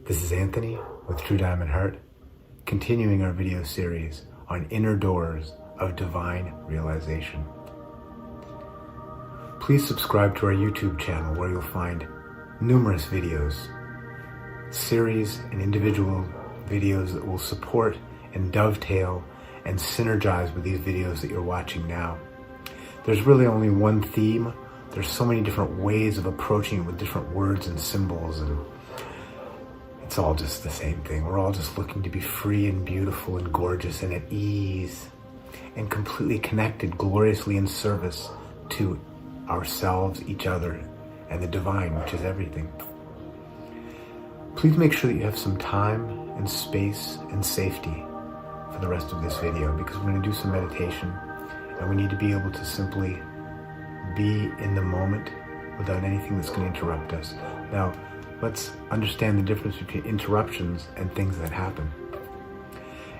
This is Anthony with True Diamond Heart, continuing our video series on inner doors of divine realization. Please subscribe to our YouTube channel where you'll find numerous videos, series and individual videos that will support and dovetail and synergize with these videos that you're watching now. There's really only one theme. There's so many different ways of approaching it with different words and symbols, and it's all just the same thing. We're all just looking to be free and beautiful and gorgeous and at ease and completely connected, gloriously in service to ourselves, each other, and the divine, which is everything. Please make sure that you have some time and space and safety for the rest of this video, because we're going to do some meditation and we need to be able to simply be in the moment without anything that's going to interrupt us. Now, let's understand the difference between interruptions and things that happen.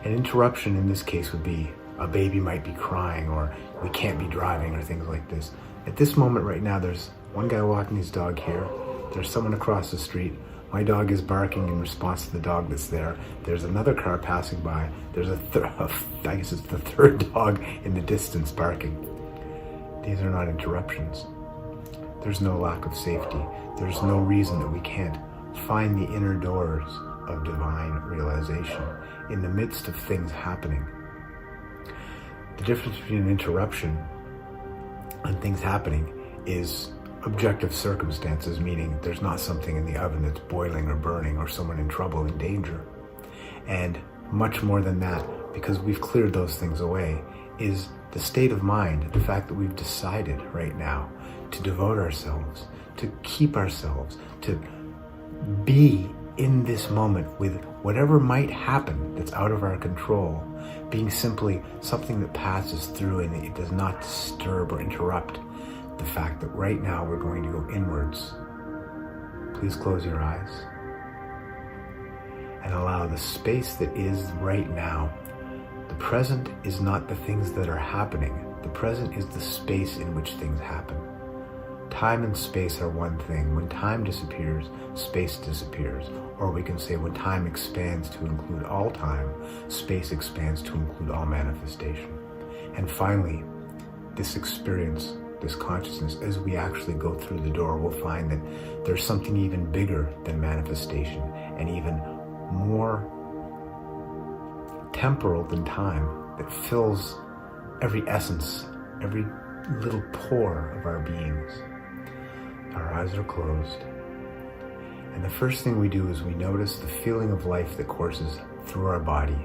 An interruption in this case would be a baby might be crying, or we can't be driving, or things like this. At this moment right now, there's one guy walking his dog here. There's someone across the street. My dog is barking in response to the dog that's there. There's another car passing by. There's I guess it's the third dog in the distance barking. These are not interruptions. There's no lack of safety. There's no reason that we can't find the inner doors of divine realization in the midst of things happening. The difference between an interruption and things happening is objective circumstances, meaning there's not something in the oven that's boiling or burning or someone in trouble, in danger. And much more than that, because we've cleared those things away, is the state of mind, the fact that we've decided right now to devote ourselves, to keep ourselves, to be in this moment with whatever might happen that's out of our control, being simply something that passes through and it does not disturb or interrupt the fact that right now we're going to go inwards. Please close your eyes and allow the space that is right now. The present is not the things that are happening. The present is the space in which things happen. Time and space are one thing. When time disappears, space disappears. Or we can say when time expands to include all time, space expands to include all manifestation. And finally, this experience, this consciousness, as we actually go through the door, we'll find that there's something even bigger than manifestation and even more temporal than time that fills every essence, every little pore of our beings. Our eyes are closed. And the first thing we do is we notice the feeling of life that courses through our body.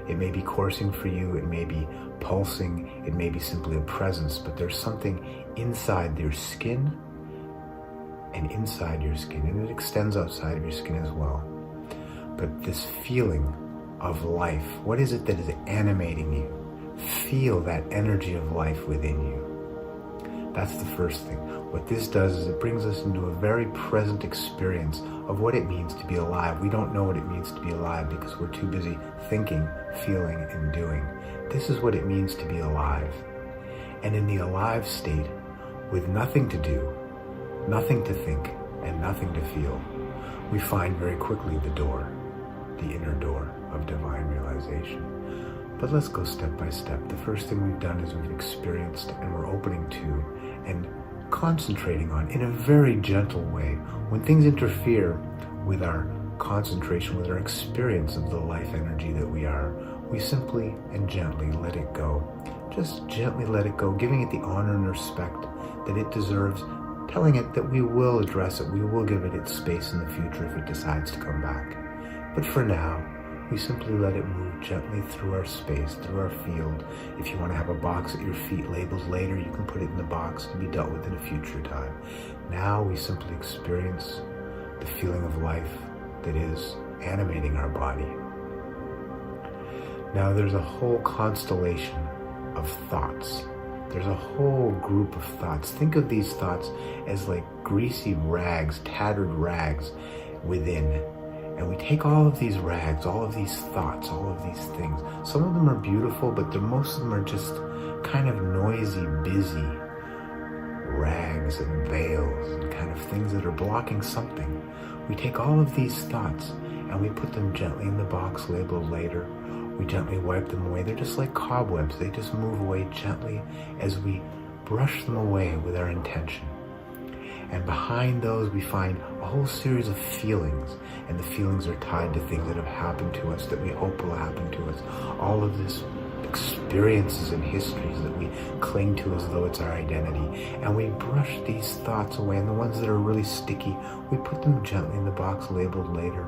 It may be coursing for you, it may be pulsing, it may be simply a presence, but there's something inside your skin and inside your skin, and it extends outside of your skin as well. But this feeling of life, what is it that is animating you? Feel that energy of life within you. That's the first thing. What this does is it brings us into a very present experience of what it means to be alive. We don't know what it means to be alive because we're too busy thinking, feeling, and doing. This is what it means to be alive. And in the alive state, with nothing to do, nothing to think, and nothing to feel, we find very quickly the door, the inner door of divine realization. But let's go step by step. The first thing we've done is we've experienced and we're opening to and concentrating on, in a very gentle way, when things interfere with our concentration, with our experience of the life energy that we are, we simply and gently let it go. Just gently let it go, giving it the honor and respect that it deserves, telling it that we will address it, we will give it its space in the future if it decides to come back. But for now, we simply let it move gently through our space, through our field. If you want to have a box at your feet labeled later, you can put it in the box to be dealt with in a future time. Now we simply experience the feeling of life that is animating our body. Now there's a whole constellation of thoughts. There's a whole group of thoughts. Think of these thoughts as like greasy rags, tattered rags within. And we take all of these rags, all of these thoughts, all of these things. Some of them are beautiful, but most of them are just kind of noisy, busy rags and veils and kind of things that are blocking something. We take all of these thoughts and we put them gently in the box labeled later. We gently wipe them away. They're just like cobwebs. They just move away gently as we brush them away with our intention. And behind those we find a whole series of feelings, and the feelings are tied to things that have happened to us that we hope will happen to us. All of this experiences and histories that we cling to as though it's our identity. And we brush these thoughts away, and the ones that are really sticky, we put them gently in the box labeled later.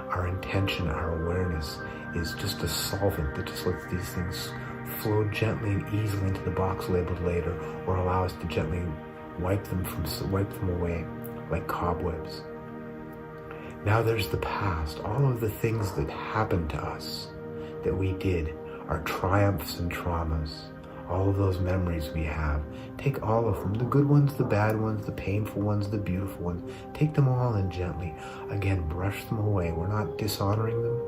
Our intention, our awareness is just a solvent that just lets these things flow gently and easily into the box labeled later, or allow us to gently wipe them away like cobwebs. Now there's the past, all of the things that happened to us, that we did, our triumphs and traumas, all of those memories we have. Take all of them, the good ones, the bad ones, the painful ones, the beautiful ones. Take them all and gently, again, brush them away. We're not dishonoring them.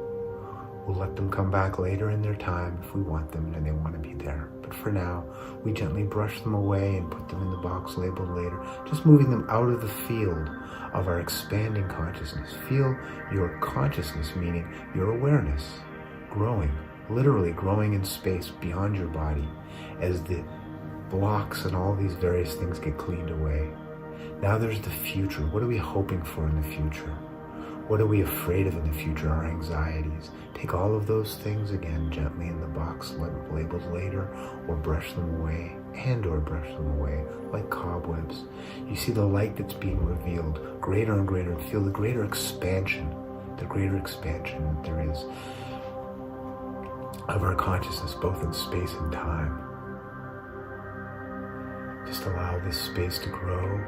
We'll let them come back later in their time if we want them and they want to be there. But for now, we gently brush them away and put them in the box labeled later, just moving them out of the field of our expanding consciousness. Feel your consciousness, meaning your awareness, growing, literally growing in space beyond your body as the blocks and all these various things get cleaned away. Now there's the future. What are we hoping for in the future? What are we afraid of in the future? Our anxieties. Take all of those things again gently in the box labeled later, or brush them away, or brush them away like cobwebs. You see the light that's being revealed greater and greater, and feel the greater expansion that there is of our consciousness, both in space and time. Just allow this space to grow.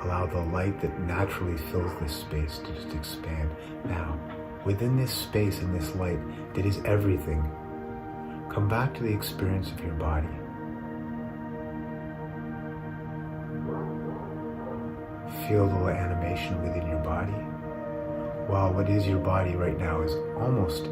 Allow the light that naturally fills this space to just expand. Now, within this space and this light that is everything, come back to the experience of your body. Feel the animation within your body. While what is your body right now is almost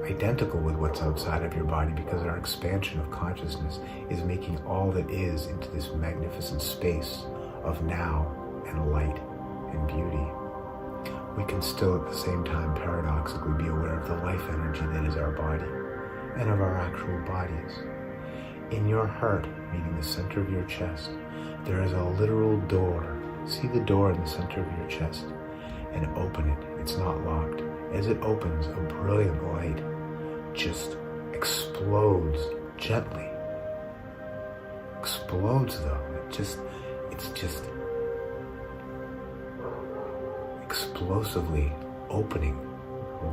identical with what's outside of your body, because our expansion of consciousness is making all that is into this magnificent space of now and light and beauty. We can still at the same time paradoxically be aware of the life energy that is our body and of our actual bodies. In your heart, meaning the center of your chest, there is a literal door. See the door in the center of your chest and open it. It's not locked. As it opens, a brilliant light just explodes gently. Explodes though. It's just explosively opening,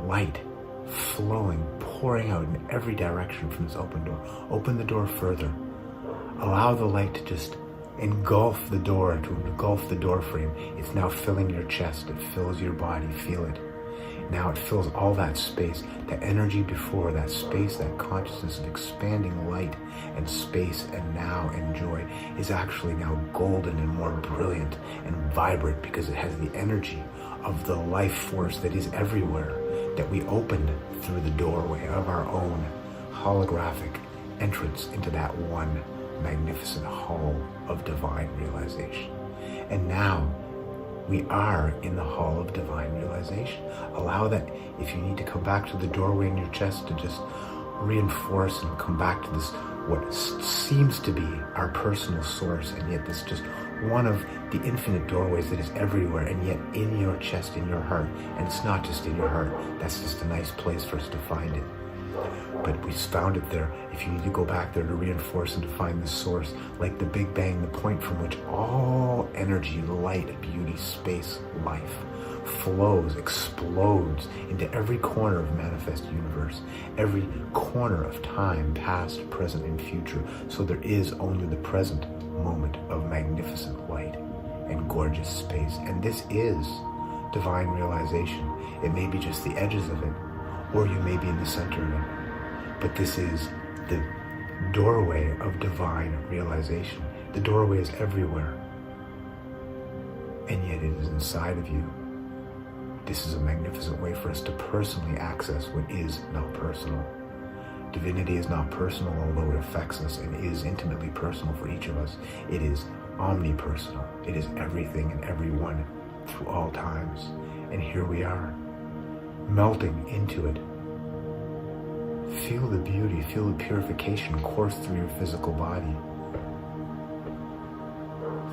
light flowing, pouring out in every direction from this open door. Open the door further. Allow the light to just engulf the door, to engulf the door frame. It's now filling your chest. It fills your body. Feel it. Now it fills all that space, that energy before, that space, that consciousness of expanding light and space and now and joy is actually now golden and more brilliant and vibrant, because it has the energy of the life force that is everywhere, that we opened through the doorway of our own holographic entrance into that one magnificent hall of divine realization. And now we are in the hall of divine realization. Allow that, if you need to come back to the doorway in your chest, to just reinforce and come back to this, what seems to be our personal source, and yet this just one of the infinite doorways that is everywhere, and yet in your chest, in your heart. And it's not just in your heart. That's just a nice place for us to find it. But we found it there. If you need to go back there to reinforce and to find the source, like the Big Bang, the point from which all energy, light, beauty, space, life flows, explodes into every corner of manifest universe, every corner of time, past, present, and future. So there is only the present moment of magnificent light and gorgeous space. And this is divine realization. It may be just the edges of it, or you may be in the center of it. But this is the doorway of divine realization. The doorway is everywhere, and yet it is inside of you. This is a magnificent way for us to personally access what is not personal. Divinity is not personal, although it affects us and is intimately personal for each of us. It is omnipersonal. It is everything and everyone through all times. And here we are. melting into it. Feel the beauty, feel the purification course through your physical body.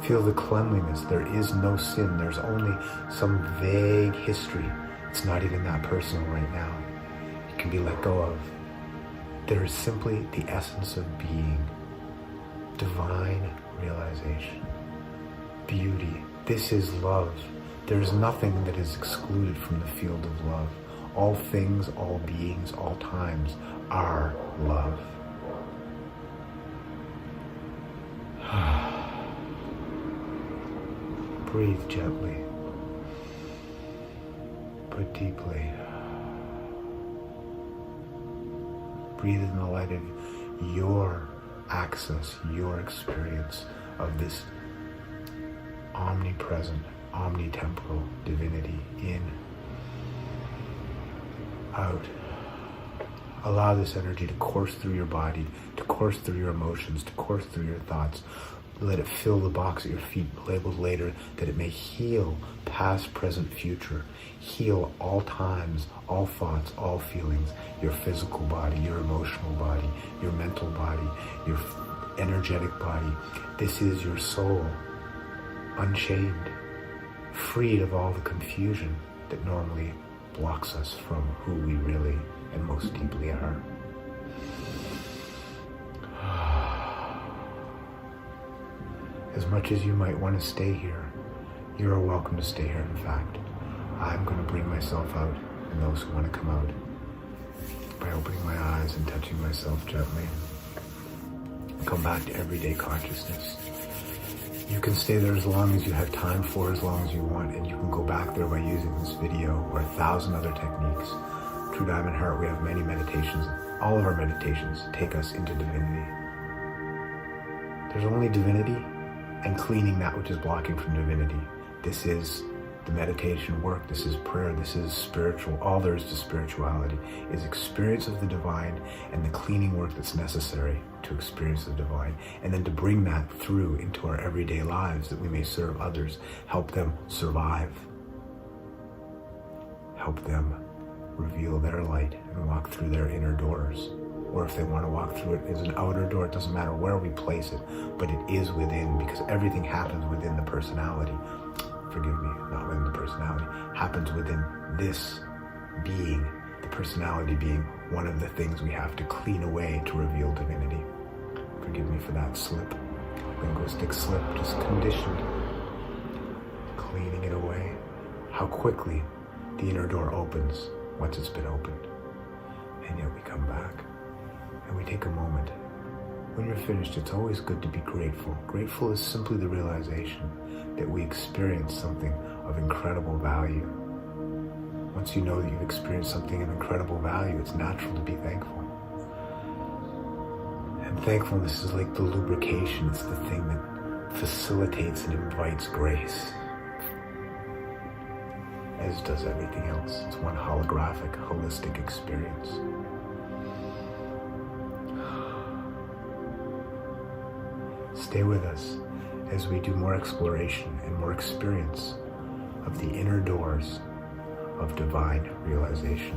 Feel the cleanliness. There is no sin. There's only some vague history. It's not even that personal right now. It can be let go of. There is simply the essence of being. Divine realization. Beauty. This is love. There is nothing that is excluded from the field of love. All things, all beings, all times are love. Breathe gently, but deeply. Breathe in the light of your access, your experience of this omnipresent, omnitemporal divinity. In, out. Allow this energy to course through your body, to course through your emotions, to course through your thoughts. Let it fill the box at your feet, labeled later, that it may heal past, present, future. Heal all times, all thoughts, all feelings, your physical body, your emotional body, your mental body, your energetic body. This is your soul, unchained, freed of all the confusion that normally blocks us from who we really and most deeply are. As much as you might want to stay here, you are welcome to stay here. In fact, I'm going to bring myself out and those who want to come out by opening my eyes and touching myself gently. Come back to everyday consciousness. You can stay there as long as you have time for, as long as you want, and you can go back there by using this video or 1,000 other techniques. True Diamond Heart, we have many meditations. All of our meditations take us into divinity. There's only divinity and cleaning that which is blocking from divinity. This is the meditation work. This is prayer. This is spiritual. All there is to spirituality is experience of the divine and the cleaning work that's necessary to experience the divine, and then to bring that through into our everyday lives that we may serve others, help them survive, help them reveal their light and walk through their inner doors. Or if they want to walk through it as an outer door, it doesn't matter where we place it, but it is within, because everything happens within the personality. Forgive me, not within the personality. Happens within this being, the personality being one of the things we have to clean away to reveal divinity. Forgive me for that slip. Linguistic slip, just conditioned. Cleaning it away. How quickly the inner door opens once it's been opened. And yet we come back. And we take a moment. When you're finished, it's always good to be grateful. Grateful is simply the realization that we experience something of incredible value. Once you know that you've experienced something of incredible value, it's natural to be thankful. And thankfulness is like the lubrication. It's the thing that facilitates and invites grace, as does everything else. It's one holographic, holistic experience. Stay with us as we do more exploration and more experience of the inner doors of divine realization.